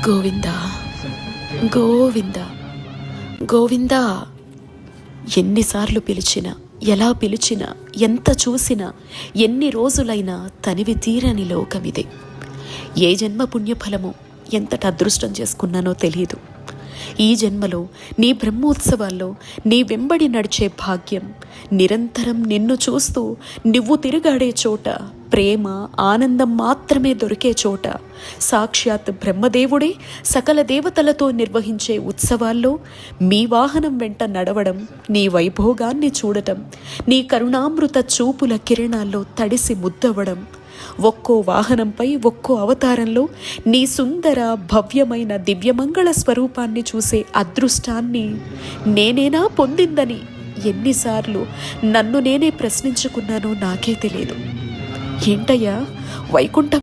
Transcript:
గోవింద గోవింద గోవింద. ఎన్నిసార్లు పిలిచినా, ఎలా పిలిచినా, ఎంత చూసినా, ఎన్ని రోజులైనా తనివి తీరని లోకమిదే. ఏ జన్మ పుణ్యఫలమో, ఎంతటి అదృష్టం చేసుకున్నానో తెలియదు. ఈ జన్మలో నీ బ్రహ్మోత్సవాల్లో నీ వెంబడి నడిచే భాగ్యం, నిరంతరం నిన్ను చూస్తూ నువ్వు తిరుగాడే చోట, ప్రేమ ఆనందం మాత్రమే దొరికే చోట, సాక్షాత్ బ్రహ్మదేవుడే సకల దేవతలతో నిర్వహించే ఉత్సవాల్లో మీ వాహనం వెంట నడవడం, నీ వైభోగాన్ని చూడటం, నీ కరుణామృత చూపుల కిరణాల్లో తడిసి ముద్దవడం, ఒక్కో వాహనంపై ఒక్కో అవతారంలో నీ సుందర భవ్యమైన దివ్యమంగళ స్వరూపాన్ని చూసే అదృష్టాన్ని నేనేనా పొందిందని ఎన్నిసార్లు నన్ను నేనే ప్రశ్నించుకున్నానో నాకే తెలియదు. ఏంటయ్యా వైకుంఠం